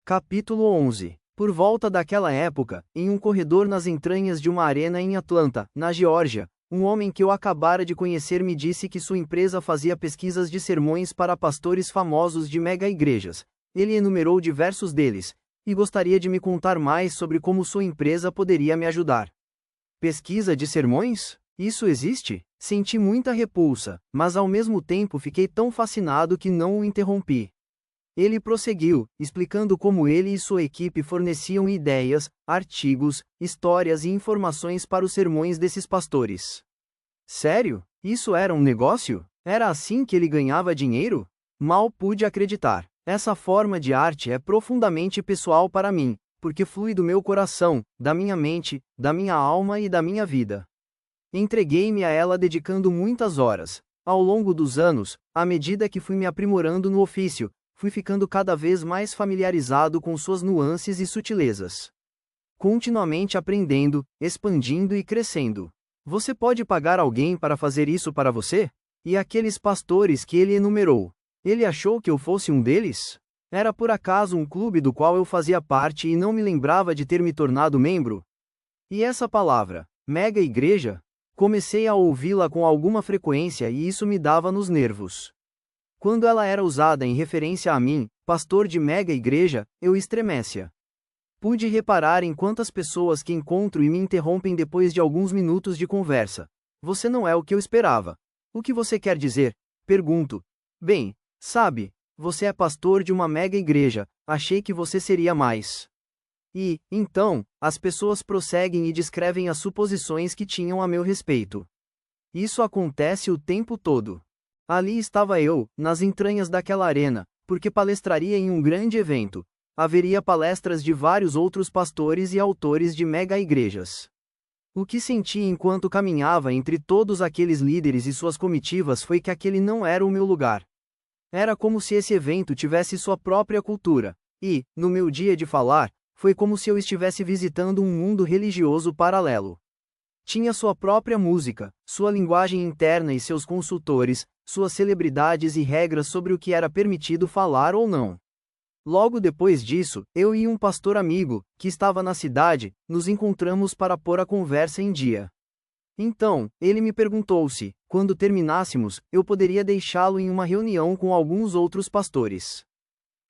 Capítulo 11. Por volta daquela época, em um corredor nas entranhas de uma arena em Atlanta, na Geórgia, um homem que eu acabara de conhecer me disse que sua empresa fazia pesquisas de sermões para pastores famosos de mega-igrejas. Ele enumerou diversos deles, e gostaria de me contar mais sobre como sua empresa poderia me ajudar. Pesquisa de sermões? Isso existe? Senti muita repulsa, mas ao mesmo tempo fiquei tão fascinado que não o interrompi. Ele prosseguiu, explicando como ele e sua equipe forneciam ideias, artigos, histórias e informações para os sermões desses pastores. Sério? Isso era um negócio? Era assim que ele ganhava dinheiro? Mal pude acreditar. Essa forma de arte é profundamente pessoal para mim, porque flui do meu coração, da minha mente, da minha alma e da minha vida. Entreguei-me a ela dedicando muitas horas. Ao longo dos anos, à medida que fui me aprimorando no ofício, fui ficando cada vez mais familiarizado com suas nuances e sutilezas. Continuamente aprendendo, expandindo e crescendo. Você pode pagar alguém para fazer isso para você? E aqueles pastores que ele enumerou, ele achou que eu fosse um deles? Era por acaso um clube do qual eu fazia parte e não me lembrava de ter me tornado membro? E essa palavra, mega igreja? Comecei a ouvi-la com alguma frequência e isso me dava nos nervos. Quando ela era usada em referência a mim, pastor de mega igreja, eu estremecia. Pude reparar em quantas pessoas que encontro e me interrompem depois de alguns minutos de conversa. Você não é o que eu esperava. O que você quer dizer? Pergunto. Bem, sabe, você é pastor de uma mega igreja, achei que você seria mais. E, então, as pessoas prosseguem e descrevem as suposições que tinham a meu respeito. Isso acontece o tempo todo. Ali estava eu, nas entranhas daquela arena, porque palestraria em um grande evento. Haveria palestras de vários outros pastores e autores de mega-igrejas. O que senti enquanto caminhava entre todos aqueles líderes e suas comitivas foi que aquele não era o meu lugar. Era como se esse evento tivesse sua própria cultura, e, no meu dia de falar, foi como se eu estivesse visitando um mundo religioso paralelo. Tinha sua própria música, sua linguagem interna e seus consultores, suas celebridades e regras sobre o que era permitido falar ou não. Logo depois disso, eu e um pastor amigo, que estava na cidade, nos encontramos para pôr a conversa em dia. Então, ele me perguntou se, quando terminássemos, eu poderia deixá-lo em uma reunião com alguns outros pastores.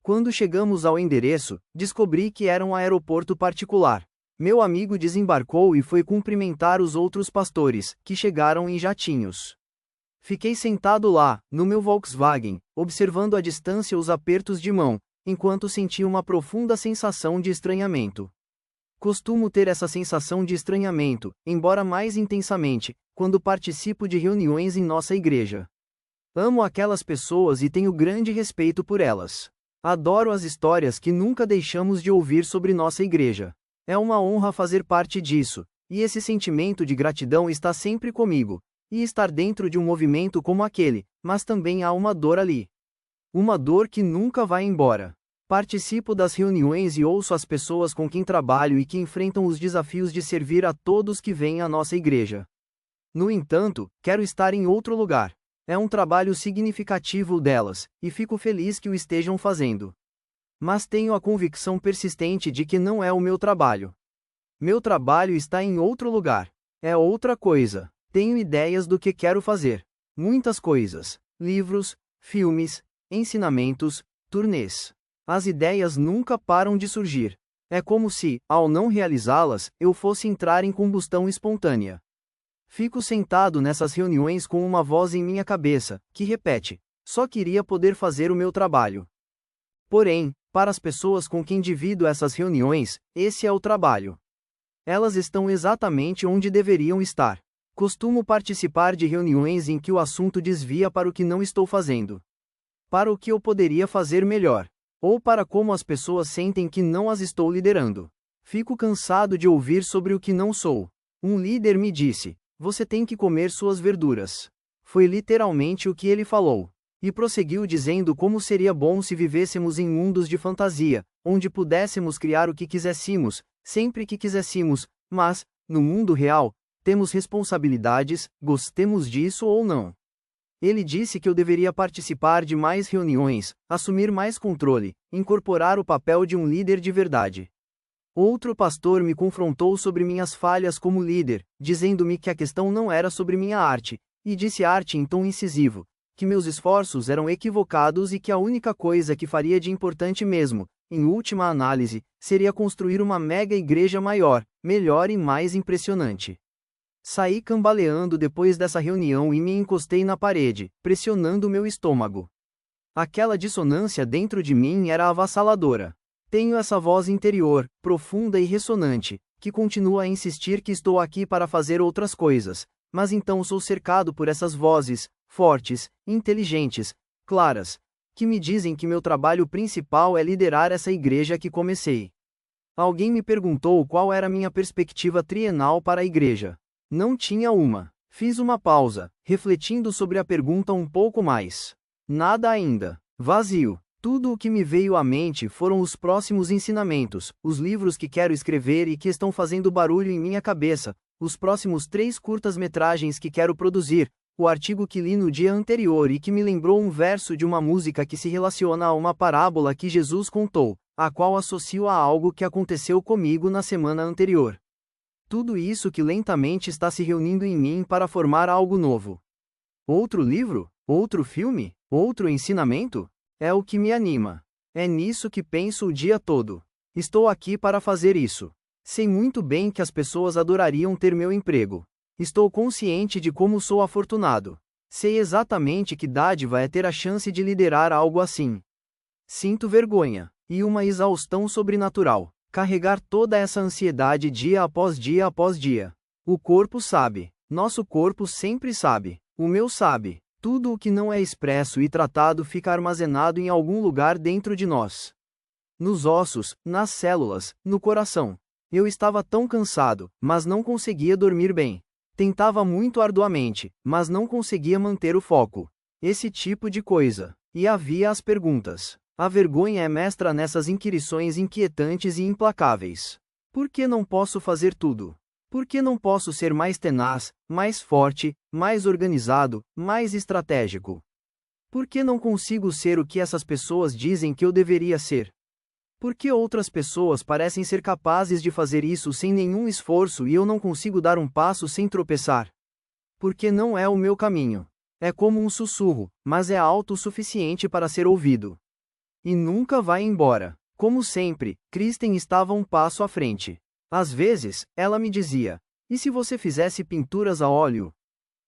Quando chegamos ao endereço, descobri que era um aeroporto particular. Meu amigo desembarcou e foi cumprimentar os outros pastores, que chegaram em jatinhos. Fiquei sentado lá, no meu Volkswagen, observando à distância os apertos de mão, enquanto sentia uma profunda sensação de estranhamento. Costumo ter essa sensação de estranhamento, embora mais intensamente, quando participo de reuniões em nossa igreja. Amo aquelas pessoas e tenho grande respeito por elas. Adoro as histórias que nunca deixamos de ouvir sobre nossa igreja. É uma honra fazer parte disso, e esse sentimento de gratidão está sempre comigo, e estar dentro de um movimento como aquele, mas também há uma dor ali. Uma dor que nunca vai embora. Participo das reuniões e ouço as pessoas com quem trabalho e que enfrentam os desafios de servir a todos que vêm à nossa igreja. No entanto, quero estar em outro lugar. É um trabalho significativo delas, e fico feliz que o estejam fazendo. Mas tenho a convicção persistente de que não é o meu trabalho. Meu trabalho está em outro lugar. É outra coisa. Tenho ideias do que quero fazer. Muitas coisas. Livros, filmes, ensinamentos, turnês. As ideias nunca param de surgir. É como se, ao não realizá-las, eu fosse entrar em combustão espontânea. Fico sentado nessas reuniões com uma voz em minha cabeça, que repete: só queria poder fazer o meu trabalho. Porém, para as pessoas com quem divido essas reuniões, esse é o trabalho. Elas estão exatamente onde deveriam estar. Costumo participar de reuniões em que o assunto desvia para o que não estou fazendo. Para o que eu poderia fazer melhor. Ou para como as pessoas sentem que não as estou liderando. Fico cansado de ouvir sobre o que não sou. Um líder me disse: você tem que comer suas verduras. Foi literalmente o que ele falou. E prosseguiu dizendo como seria bom se vivêssemos em mundos de fantasia, onde pudéssemos criar o que quiséssemos, sempre que quiséssemos, mas, no mundo real, temos responsabilidades, gostemos disso ou não. Ele disse que eu deveria participar de mais reuniões, assumir mais controle, incorporar o papel de um líder de verdade. Outro pastor me confrontou sobre minhas falhas como líder, dizendo-me que a questão não era sobre minha arte, e disse arte em tom incisivo, que meus esforços eram equivocados e que a única coisa que faria de importante mesmo, em última análise, seria construir uma mega igreja maior, melhor e mais impressionante. Saí cambaleando depois dessa reunião e me encostei na parede, pressionando meu estômago. Aquela dissonância dentro de mim era avassaladora. Tenho essa voz interior, profunda e ressonante, que continua a insistir que estou aqui para fazer outras coisas, mas então sou cercado por essas vozes, fortes, inteligentes, claras, que me dizem que meu trabalho principal é liderar essa igreja que comecei. Alguém me perguntou qual era minha perspectiva trienal para a igreja. Não tinha uma. Fiz uma pausa, refletindo sobre a pergunta um pouco mais. Nada ainda. Vazio. Tudo o que me veio à mente foram os próximos ensinamentos, os livros que quero escrever e que estão fazendo barulho em minha cabeça, os próximos 3 curtas-metragens que quero produzir, o artigo que li no dia anterior e que me lembrou um verso de uma música que se relaciona a uma parábola que Jesus contou, a qual associo a algo que aconteceu comigo na semana anterior. Tudo isso que lentamente está se reunindo em mim para formar algo novo. Outro livro? Outro filme? Outro ensinamento? É o que me anima. É nisso que penso o dia todo. Estou aqui para fazer isso. Sei muito bem que as pessoas adorariam ter meu emprego. Estou consciente de como sou afortunado. Sei exatamente que dádiva é ter a chance de liderar algo assim. Sinto vergonha e uma exaustão sobrenatural. Carregar toda essa ansiedade dia após dia após dia. O corpo sabe. Nosso corpo sempre sabe. O meu sabe. Tudo o que não é expresso e tratado fica armazenado em algum lugar dentro de nós. Nos ossos, nas células, no coração. Eu estava tão cansado, mas não conseguia dormir bem. Tentava muito arduamente, mas não conseguia manter o foco. Esse tipo de coisa. E havia as perguntas. A vergonha é mestra nessas inquirições inquietantes e implacáveis. Por que não posso fazer tudo? Por que não posso ser mais tenaz, mais forte, mais organizado, mais estratégico? Por que não consigo ser o que essas pessoas dizem que eu deveria ser? Por que outras pessoas parecem ser capazes de fazer isso sem nenhum esforço e eu não consigo dar um passo sem tropeçar? Porque não é o meu caminho. É como um sussurro, mas é alto o suficiente para ser ouvido. E nunca vai embora. Como sempre, Kristen estava um passo à frente. Às vezes, ela me dizia: e se você fizesse pinturas a óleo?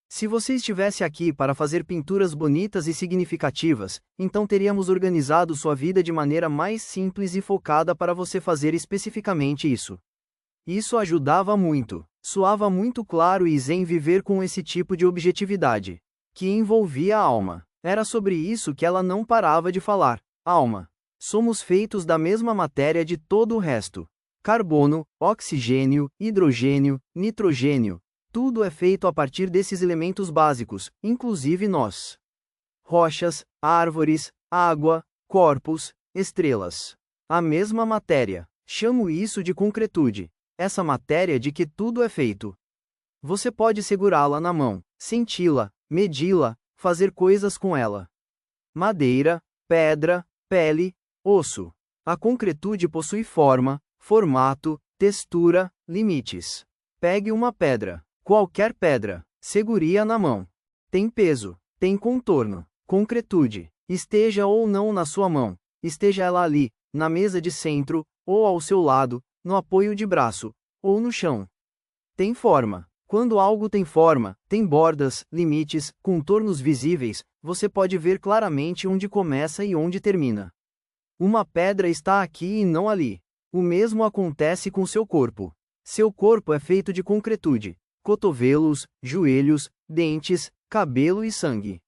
Se você estivesse aqui para fazer pinturas bonitas e significativas, então teríamos organizado sua vida de maneira mais simples e focada para você fazer especificamente isso. Isso ajudava muito. Soava muito claro e zen viver com esse tipo de objetividade, que envolvia a alma. Era sobre isso que ela não parava de falar. Alma. Somos feitos da mesma matéria de todo o resto. Carbono, oxigênio, hidrogênio, nitrogênio. Tudo é feito a partir desses elementos básicos, inclusive nós. Rochas, árvores, água, corpos, estrelas. A mesma matéria. Chamo isso de concretude. Essa matéria de que tudo é feito. Você pode segurá-la na mão, senti-la, medi-la, fazer coisas com ela. Madeira, pedra, pele, osso. A concretude possui forma, formato, textura, limites. Pegue uma pedra, qualquer pedra, segure-a na mão. Tem peso, tem contorno, concretude. Esteja ou não na sua mão, esteja ela ali, na mesa de centro, ou ao seu lado, no apoio de braço, ou no chão. Tem forma. Quando algo tem forma, tem bordas, limites, contornos visíveis, você pode ver claramente onde começa e onde termina. Uma pedra está aqui e não ali. O mesmo acontece com seu corpo. Seu corpo é feito de concretude, cotovelos, joelhos, dentes, cabelo e sangue.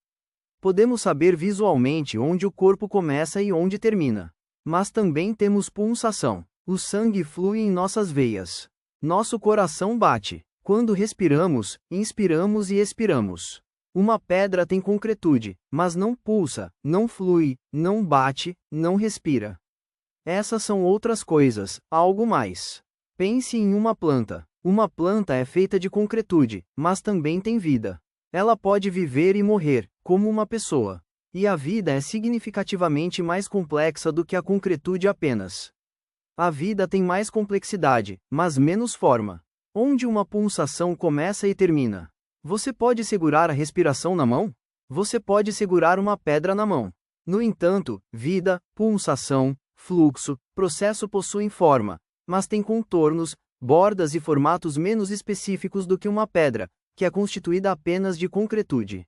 Podemos saber visualmente onde o corpo começa e onde termina. Mas também temos pulsação. O sangue flui em nossas veias. Nosso coração bate. Quando respiramos, inspiramos e expiramos. Uma pedra tem concretude, mas não pulsa, não flui, não bate, não respira. Essas são outras coisas, algo mais. Pense em uma planta. Uma planta é feita de concretude, mas também tem vida. Ela pode viver e morrer, como uma pessoa. E a vida é significativamente mais complexa do que a concretude apenas. A vida tem mais complexidade, mas menos forma. Onde uma pulsação começa e termina. Você pode segurar a respiração na mão? Você pode segurar uma pedra na mão. No entanto, vida, pulsação, fluxo, processo possuem forma, mas têm contornos, bordas e formatos menos específicos do que uma pedra, que é constituída apenas de concretude.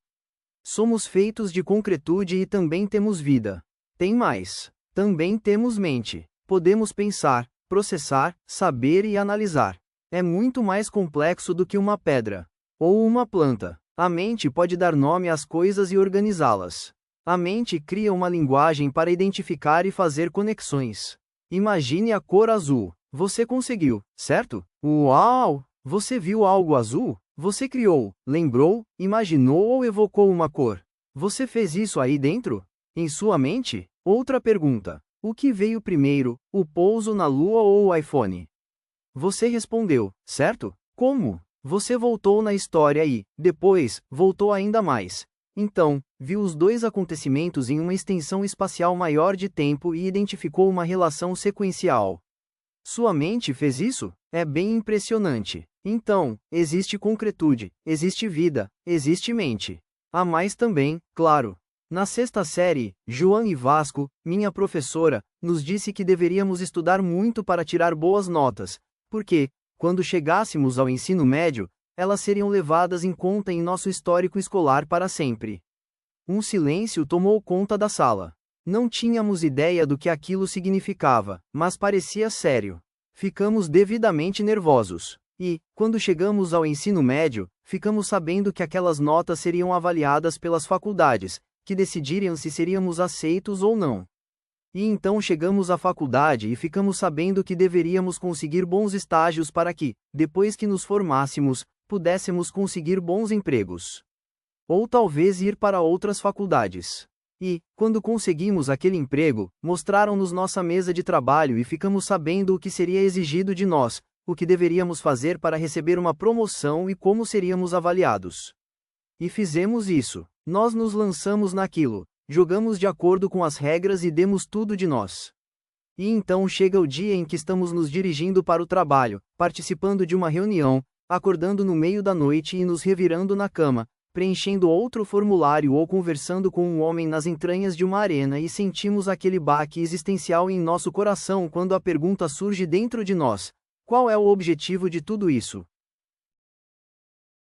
Somos feitos de concretude e também temos vida. Tem mais. Também temos mente. Podemos pensar, processar, saber e analisar. É muito mais complexo do que uma pedra. Ou uma planta. A mente pode dar nome às coisas e organizá-las. A mente cria uma linguagem para identificar e fazer conexões. Imagine a cor azul. Você conseguiu, certo? Uau! Você viu algo azul? Você criou, lembrou, imaginou ou evocou uma cor? Você fez isso aí dentro? Em sua mente? Outra pergunta. O que veio primeiro, o pouso na Lua ou o iPhone? Você respondeu, certo? Como? Você voltou na história e, depois, voltou ainda mais. Então, viu os dois acontecimentos em uma extensão espacial maior de tempo e identificou uma relação sequencial. Sua mente fez isso? É bem impressionante. Então, existe concretude, existe vida, existe mente. Há mais também, claro. Na sexta série, Joan e Vasco, minha professora, nos disse que deveríamos estudar muito para tirar boas notas, porque, quando chegássemos ao ensino médio, elas seriam levadas em conta em nosso histórico escolar para sempre. Um silêncio tomou conta da sala. Não tínhamos ideia do que aquilo significava, mas parecia sério. Ficamos devidamente nervosos. E, quando chegamos ao ensino médio, ficamos sabendo que aquelas notas seriam avaliadas pelas faculdades, que decidiriam se seríamos aceitos ou não. E então chegamos à faculdade e ficamos sabendo que deveríamos conseguir bons estágios para que, depois que nos formássemos, pudéssemos conseguir bons empregos. Ou talvez ir para outras faculdades. E, quando conseguimos aquele emprego, mostraram-nos nossa mesa de trabalho e ficamos sabendo o que seria exigido de nós, o que deveríamos fazer para receber uma promoção e como seríamos avaliados. E fizemos isso. Nós nos lançamos naquilo, jogamos de acordo com as regras e demos tudo de nós. E então chega o dia em que estamos nos dirigindo para o trabalho, participando de uma reunião, acordando no meio da noite e nos revirando na cama, preenchendo outro formulário ou conversando com um homem nas entranhas de uma arena e sentimos aquele baque existencial em nosso coração quando a pergunta surge dentro de nós: qual é o objetivo de tudo isso?